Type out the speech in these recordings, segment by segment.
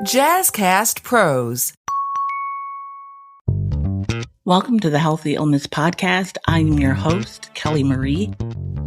Jazzcast Pros. Welcome to the Healthy Illness Podcast. I'm your host, Kelly Marie.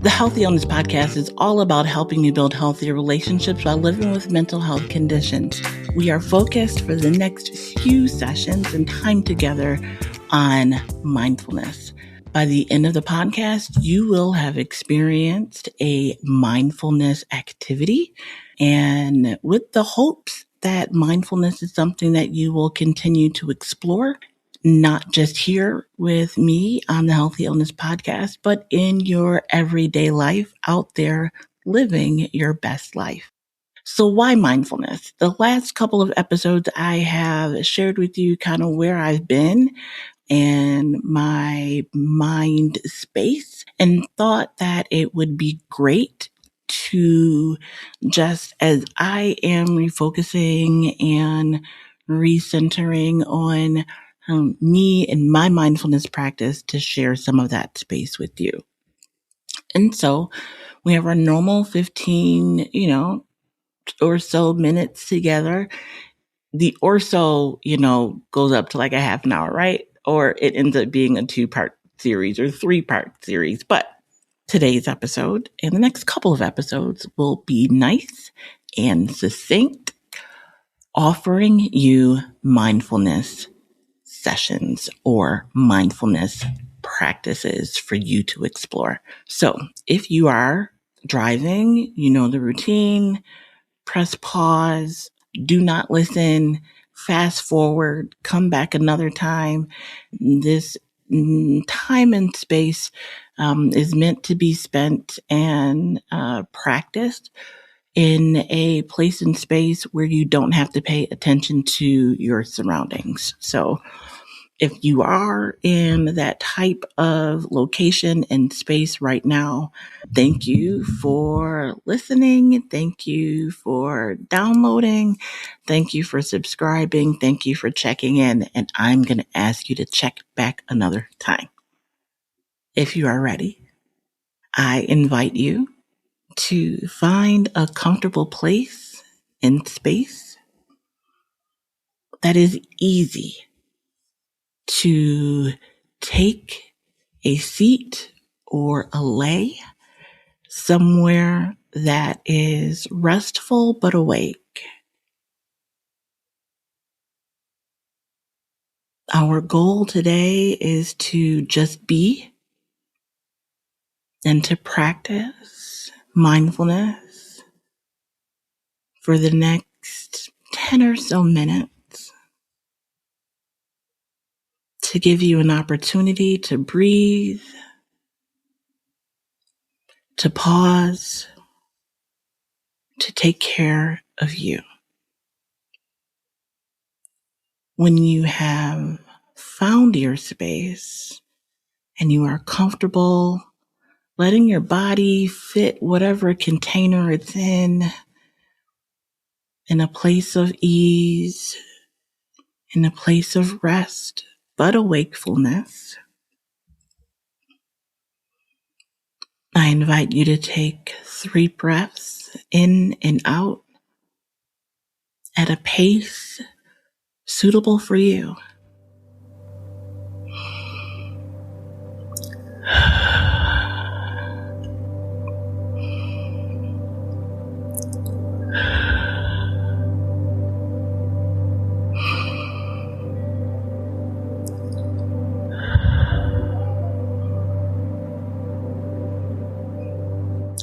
The Healthy Illness Podcast is all about helping you build healthier relationships while living with mental health conditions. We are focused for the next few sessions and time together on mindfulness. By the end of the podcast, you will have experienced a mindfulness activity, and with the hopes that mindfulness is something that you will continue to explore, not just here with me on the Healthy Illness Podcast, but in your everyday life out there living your best life. So why mindfulness? The last couple of episodes I have shared with you kind of where I've been and my mind space, and thought that it would be great to, just as I am refocusing and recentering on me and my mindfulness practice, to share some of that space with you. And so we have our normal 15, or so minutes together. The or so, goes up to like a half an hour, right? Or it ends up being a 2-part series or 3-part series. But today's episode and the next couple of episodes will be nice and succinct, offering you mindfulness sessions or mindfulness practices for you to explore. So if you are driving, you know the routine: press pause, do not listen, fast forward, come back another time. This time and space is meant to be spent and practiced in a place and space where you don't have to pay attention to your surroundings. So if you are in that type of location and space right now, thank you for listening. Thank you for downloading. Thank you for subscribing. Thank you for checking in. And I'm going to ask you to check back another time. If you are ready, I invite you to find a comfortable place and space that is easy to take a seat or a lay, somewhere that is restful but awake. Our goal today is to just be and to practice mindfulness for the next 10 or so minutes, to give you an opportunity to breathe, to pause, to take care of you. When you have found your space and you are comfortable letting your body fit whatever container it's in a place of ease, in a place of rest, but awakefulness, I invite you to take 3 breaths in and out at a pace suitable for you.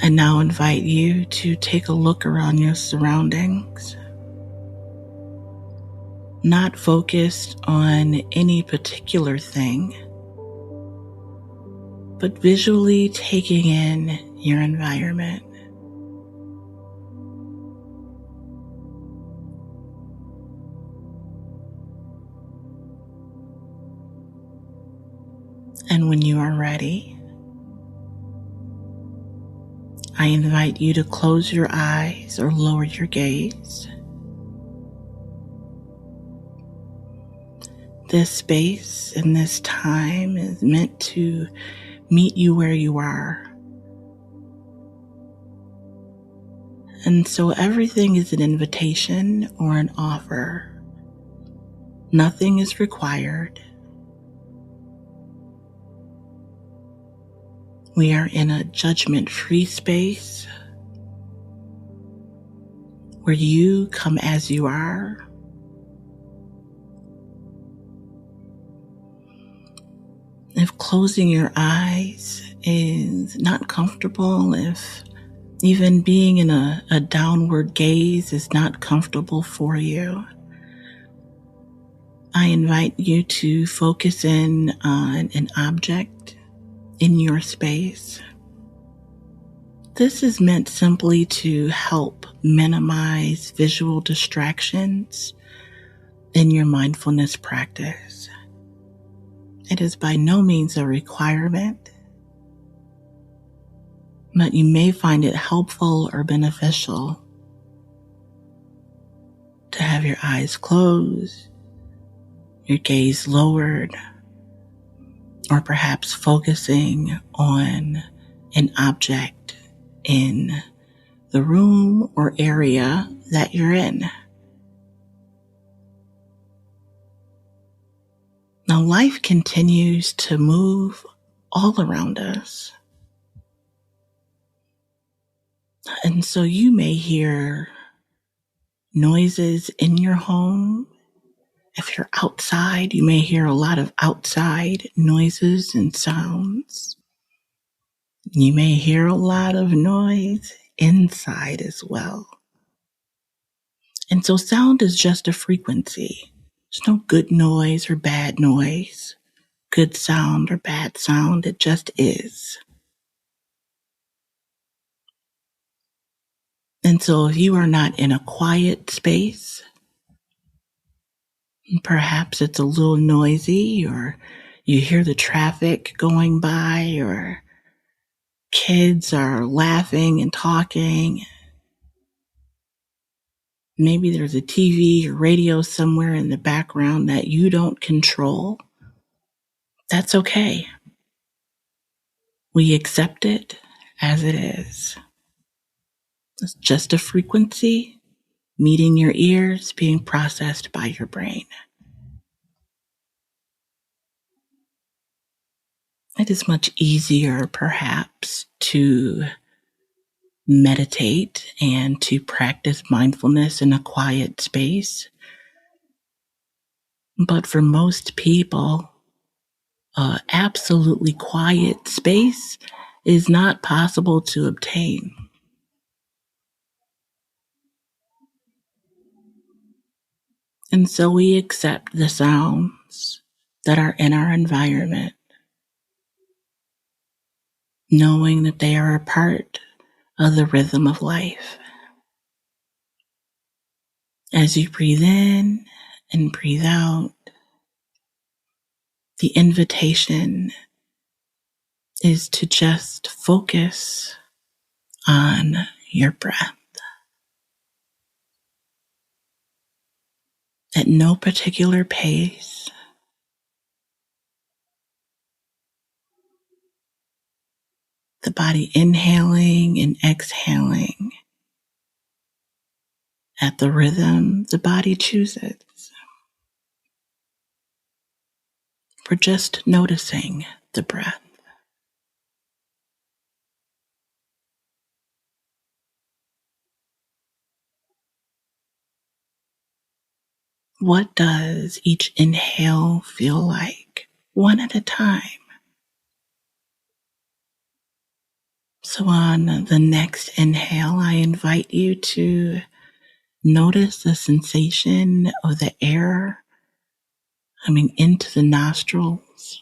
I now invite you to take a look around your surroundings, not focused on any particular thing, but visually taking in your environment. And when you are ready, I invite you to close your eyes or lower your gaze. This space and this time is meant to meet you where you are. And so everything is an invitation or an offer. Nothing is required. We are in a judgment-free space where you come as you are. If closing your eyes is not comfortable, if even being in a downward gaze is not comfortable for you, I invite you to focus in on an object in your space. This is meant simply to help minimize visual distractions in your mindfulness practice. It is by no means a requirement, but you may find it helpful or beneficial to have your eyes closed, your gaze lowered, or perhaps focusing on an object in the room or area that you're in. Now, life continues to move all around us. And so you may hear noises in your home. If you're outside, you may hear a lot of outside noises and sounds. You may hear a lot of noise inside as well. And so sound is just a frequency. There's no good noise or bad noise, good sound or bad sound. It just is. And so if you are not in a quiet space, perhaps it's a little noisy, or you hear the traffic going by, or kids are laughing and talking. Maybe there's a TV or radio somewhere in the background that you don't control. That's okay. We accept it as it is. It's just a frequency meeting your ears, being processed by your brain. It is much easier, perhaps, to meditate and to practice mindfulness in a quiet space. But for most people, absolutely quiet space is not possible to obtain. And so we accept the sounds that are in our environment, knowing that they are a part of the rhythm of life. As you breathe in and breathe out, the invitation is to just focus on your breath. At no particular pace, the body inhaling and exhaling at the rhythm the body chooses. We're just noticing the breath. What does each inhale feel like? One at a time. So on the next inhale, I invite you to notice the sensation of the air coming into the nostrils,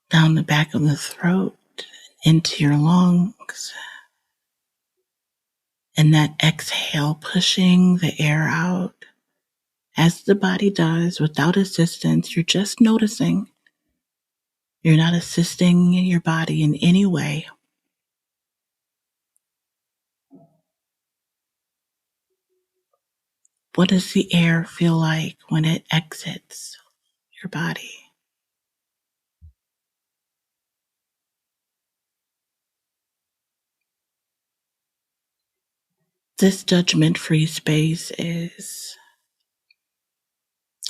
down the back of the throat, into your lungs, and that exhale pushing the air out as the body does without assistance. You're just noticing. You're not assisting your body in any way. What does the air feel like when it exits your body? This judgment-free space is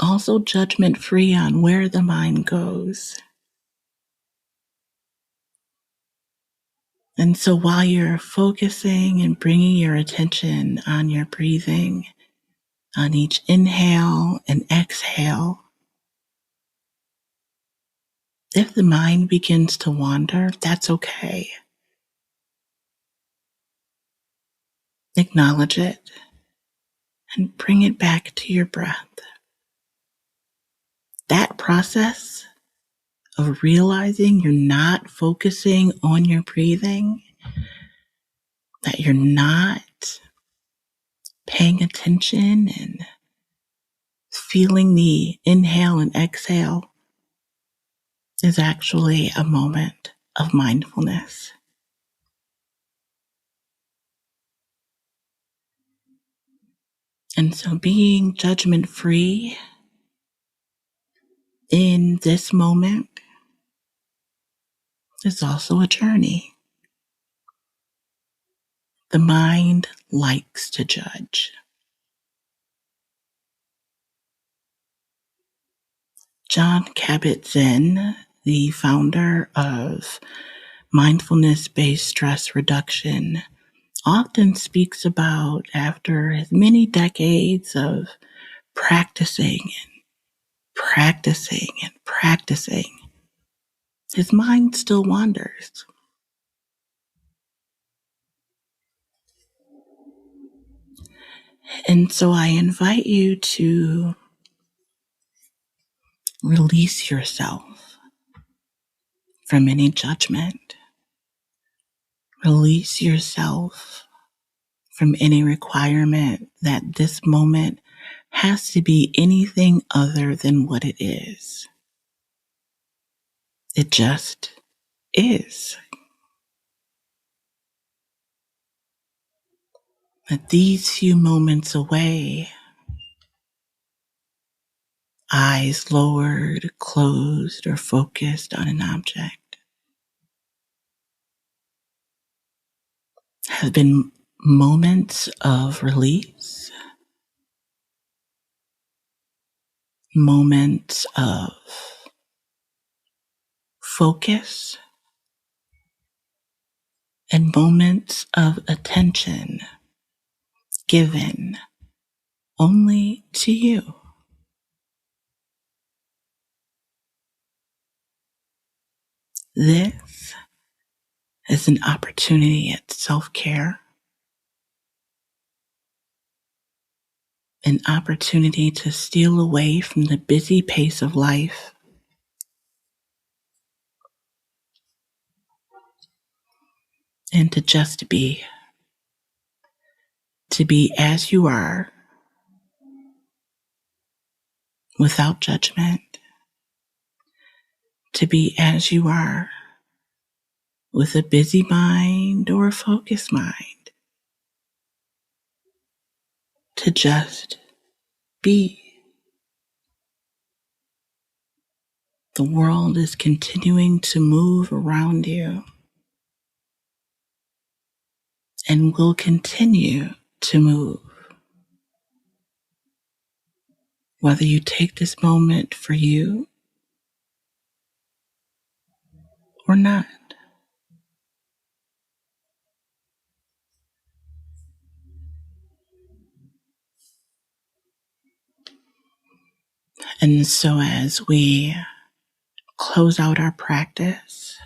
also judgment-free on where the mind goes. And so while you're focusing and bringing your attention on your breathing, on each inhale and exhale, if the mind begins to wander, that's okay. Acknowledge it and bring it back to your breath. That process of realizing you're not focusing on your breathing, that you're not paying attention and feeling the inhale and exhale, is actually a moment of mindfulness. And so being judgment free in this moment is also a journey. The mind likes to judge. Jon Kabat-Zinn, the founder of mindfulness-based stress reduction, often speaks about after his many decades of practicing and practicing and practicing, his mind still wanders. And so I invite you to release yourself from any judgment. Release yourself from any requirement that this moment has to be anything other than what it is. It just is. That these few moments away, eyes lowered, closed, or focused on an object, have been moments of release, moments of focus, and moments of attention given only to you. This is an opportunity at self-care, an opportunity to steal away from the busy pace of life and to just be, to be as you are, without judgment, to be as you are, with a busy mind or a focused mind, to just be. The world is continuing to move around you and will continue to move. Whether you take this moment for you or not. And so as we close out our practice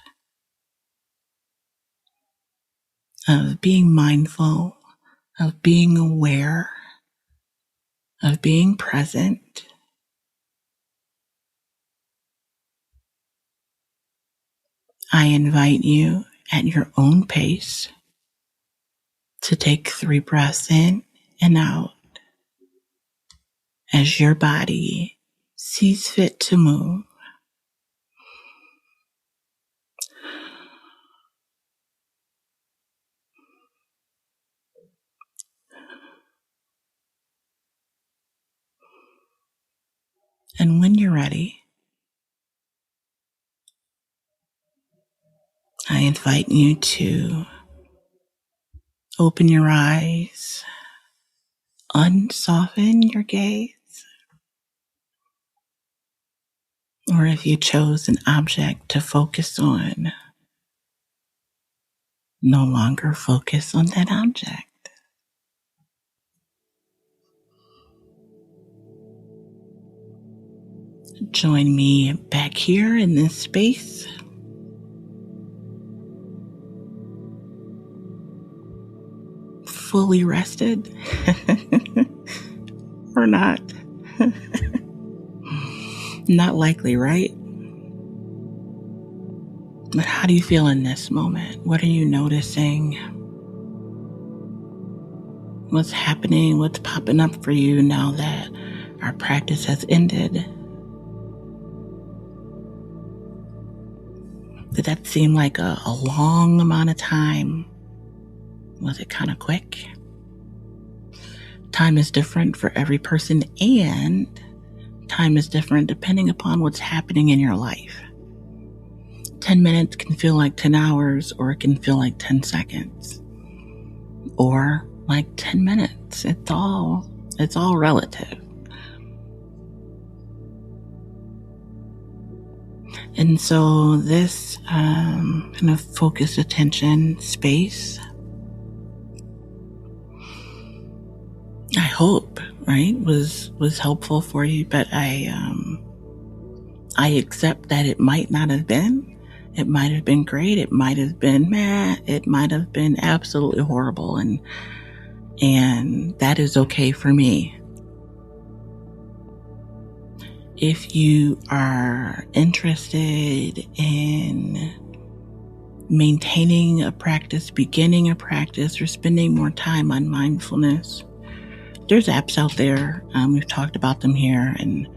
of being mindful, of being aware, of being present, I invite you at your own pace to take 3 breaths in and out as your body sees fit to move. And when you're ready, I invite you to Open your eyes, unsoften your gaze, or if you chose an object to focus on, no longer focus on that object. Join me back here in this space. Fully rested or not. Not likely, right? But how do you feel in this moment? What are you noticing? What's happening? What's popping up for you now that our practice has ended? Did that seem like a long amount of time? Was it kind of quick? Time is different for every person, and time is different depending upon what's happening in your life. 10 minutes can feel like 10 hours, or it can feel like 10 seconds, or like 10 minutes. It's all relative. And so this kind of focused attention space, I hope, right, was helpful for you, but I accept that it might not have been. It might have been great. It might have been meh. It might have been absolutely horrible, and that is okay for me. If you are interested in maintaining a practice, beginning a practice, or spending more time on mindfulness, there's apps out there. We've talked about them here, and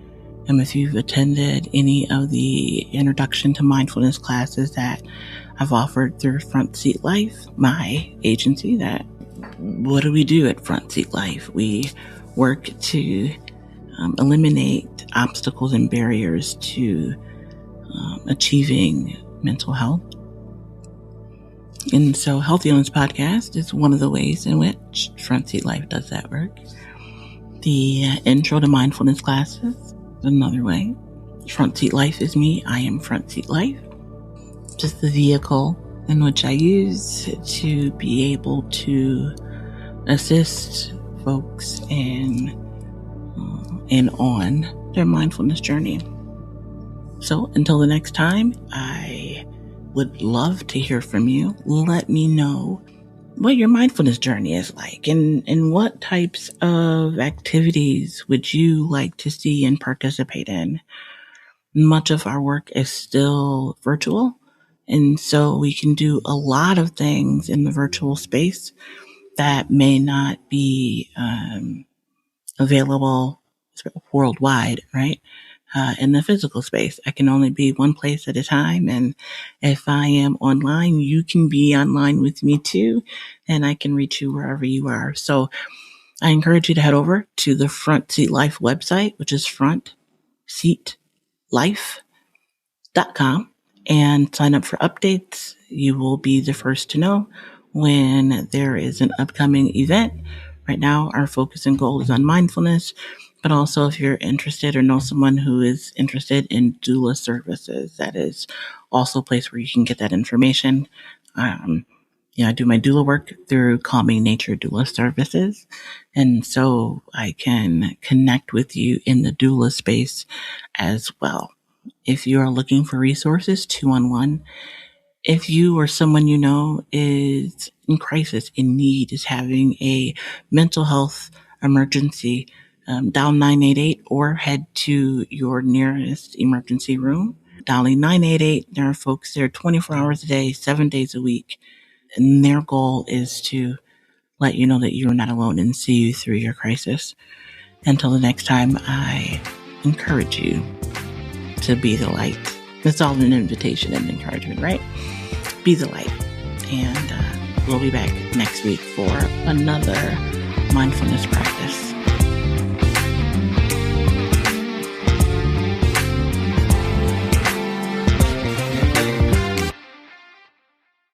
if you've attended any of the introduction to mindfulness classes that I've offered through Front Seat Life, my agency, what do we do at Front Seat Life? We work to eliminate obstacles and barriers to achieving mental health. And so Healthy Illness Podcast is one of the ways in which Front Seat Life does that work. The intro to mindfulness classes is another way. Front Seat Life is me. I am Front Seat Life. Just the vehicle in which I use to be able to assist folks in and on their mindfulness journey. So until the next time, I would love to hear from you. Let me know what your mindfulness journey is like, and what types of activities would you like to see and participate in. Much of our work is still virtual, and so we can do a lot of things in the virtual space that may not be available worldwide, right? In the physical space, I can only be one place at a time. And if I am online, you can be online with me too, and I can reach you wherever you are. So I encourage you to head over to the Front Seat Life website, which is frontseatlife.com, and sign up for updates. You will be the first to know when there is an upcoming event. Right now, our focus and goal is on mindfulness, but also if you're interested or know someone who is interested in doula services, that is also a place where you can get that information. I do my doula work through Calming Nature Doula Services, and so I can connect with you in the doula space as well. If you are looking for resources 2-on-1, if you or someone you know is in crisis, in need, is having a mental health emergency, dial 988 or head to your nearest emergency room. Dialing 988, there are folks there 24 hours a day, 7 days a week. And their goal is to let you know that you're not alone and see you through your crisis. Until the next time, I encourage you to be the light. It's all an invitation and encouragement, right? Be the light. And we'll be back next week for another mindfulness practice.